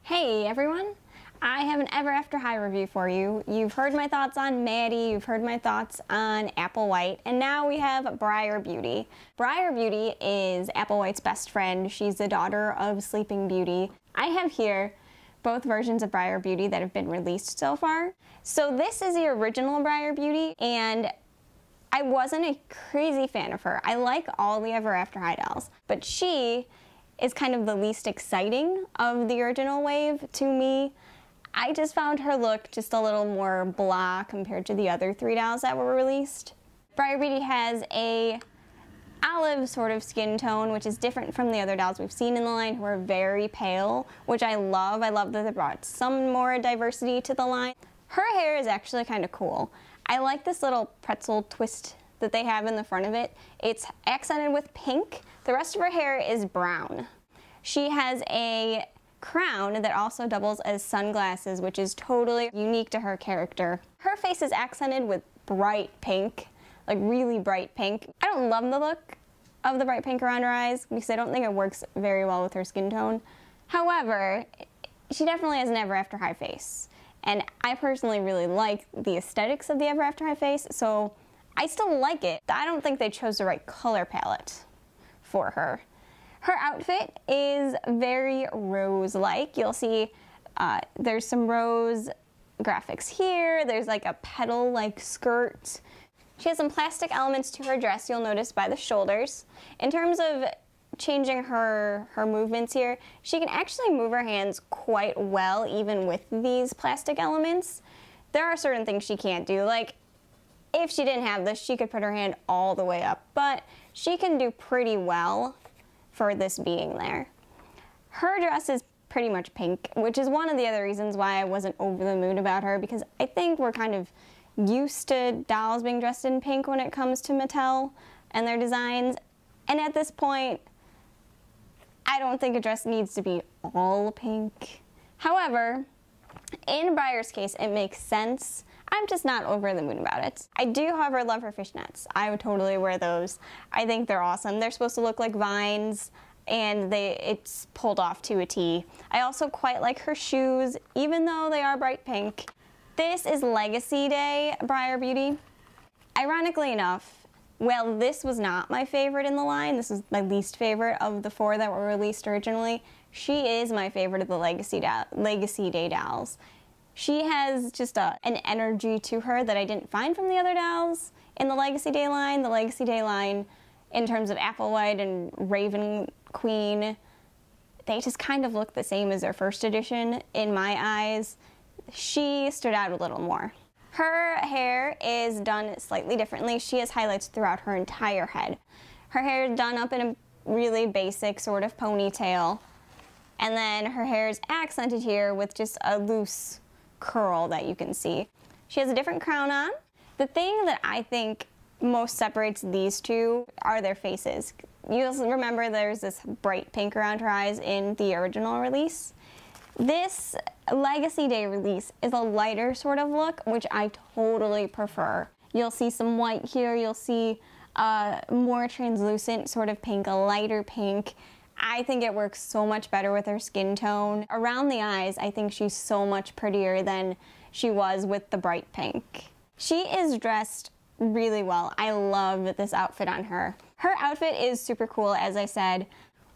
Hey everyone! I have an Ever After High review for you. You've heard my thoughts on Maddie, you've heard my thoughts on Applewhite, and now we have Briar Beauty. Briar Beauty is Applewhite's best friend. She's the daughter of Sleeping Beauty. I have here both versions of Briar Beauty that have been released so far. So this is the original Briar Beauty, and I wasn't a crazy fan of her. I like all the Ever After High dolls, but she is kind of the least exciting of the original wave to me. I just found her look just a little more blah compared to the other three dolls that were released. Briar Beauty has a olive sort of skin tone, which is different from the other dolls we've seen in the line who are very pale, which I love. I love that they brought some more diversity to the line. Her hair is actually kind of cool. I like this little pretzel twist that they have in the front of it. It's accented with pink. The rest of her hair is brown. She has a crown that also doubles as sunglasses, which is totally unique to her character. Her face is accented with bright pink, like really bright pink. I don't love the look of the bright pink around her eyes because I don't think it works very well with her skin tone. However, she definitely has an Ever After High face. And I personally really like the aesthetics of the Ever After High face, so I still like it. I don't think they chose the right color palette for her. Her outfit is very rose-like. You'll see there's some rose graphics here. There's like a petal-like skirt. She has some plastic elements to her dress, you'll notice by the shoulders. In terms of changing her movements here, she can actually move her hands quite well even with these plastic elements. There are certain things she can't do, like if she didn't have this, she could put her hand all the way up, but she can do pretty well for this being there. Her dress is pretty much pink, which is one of the other reasons why I wasn't over the moon about her, because I think we're kind of used to dolls being dressed in pink when it comes to Mattel and their designs, and at this point, I don't think a dress needs to be all pink. However, in Briar's case, it makes sense. I'm just not over the moon about it. I do, however, love her fishnets. I would totally wear those. I think they're awesome. They're supposed to look like vines, and it's pulled off to a T. I also quite like her shoes, even though they are bright pink. This is Legacy Day Briar Beauty. Ironically enough, well, this was not my favorite in the line. This is my least favorite of the four that were released originally. She is my favorite of the Legacy Day dolls. She has just an energy to her that I didn't find from the other dolls in the Legacy Day line. The Legacy Day line, in terms of Applewhite and Raven Queen, they just kind of look the same as their first edition in my eyes. She stood out a little more. Her hair is done slightly differently. She has highlights throughout her entire head. Her hair is done up in a really basic sort of ponytail, and then her hair is accented here with just a loose curl that you can see. She has a different crown on. The thing that I think most separates these two are their faces. You'll remember there's this bright pink around her eyes in the original release. This Legacy Day release is a lighter sort of look, which I totally prefer. You'll see some white here, you'll see more translucent sort of pink, a lighter pink. I think it works so much better with her skin tone. Around the eyes, I think she's so much prettier than she was with the bright pink. She is dressed really well. I love this outfit on her. Her outfit is super cool, as I said.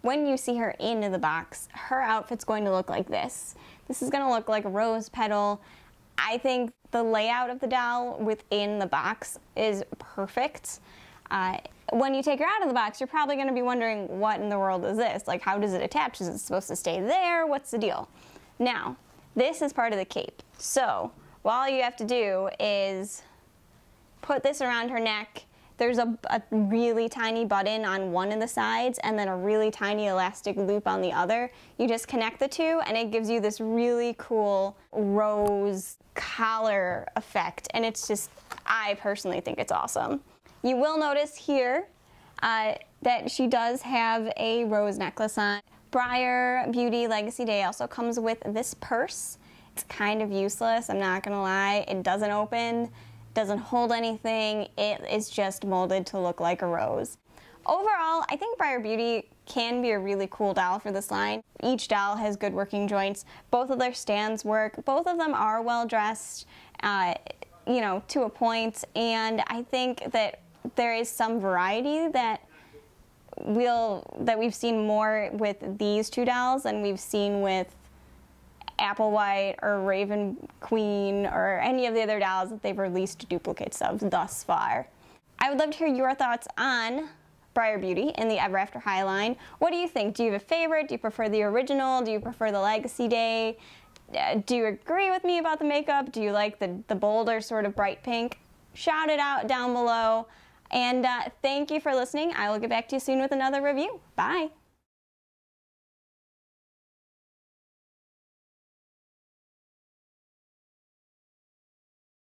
When you see her into the box, her outfit's going to look like this. This is going to look like a rose petal. I think the layout of the doll within the box is perfect. When you take her out of the box, you're probably going to be wondering, what in the world is this? Like, how does it attach? Is it supposed to stay there? What's the deal? Now, this is part of the cape. So, all you have to do is put this around her neck. There's a really tiny button on one of the sides and then a really tiny elastic loop on the other. You just connect the two and it gives you this really cool rose collar effect, and it's just, I personally think it's awesome. You will notice here that she does have a rose necklace on. Briar Beauty Legacy Day also comes with this purse. It's kind of useless, I'm not gonna lie. It doesn't open, doesn't hold anything. It is just molded to look like a rose. Overall, I think Briar Beauty can be a really cool doll for this line. Each doll has good working joints. Both of their stands work. Both of them are well dressed, you know, to a point. And I think that there is some variety that we've seen more with these two dolls than we've seen with Applewhite or Raven Queen or any of the other dolls that they've released duplicates of thus far. I would love to hear your thoughts on Briar Beauty in the Ever After High line. What do you think? Do you have a favorite? Do you prefer the original? Do you prefer the Legacy Day? Do you agree with me about the makeup? Do you like the bolder sort of bright pink? Shout it out down below. And thank you for listening. I will get back to you soon with another review. Bye.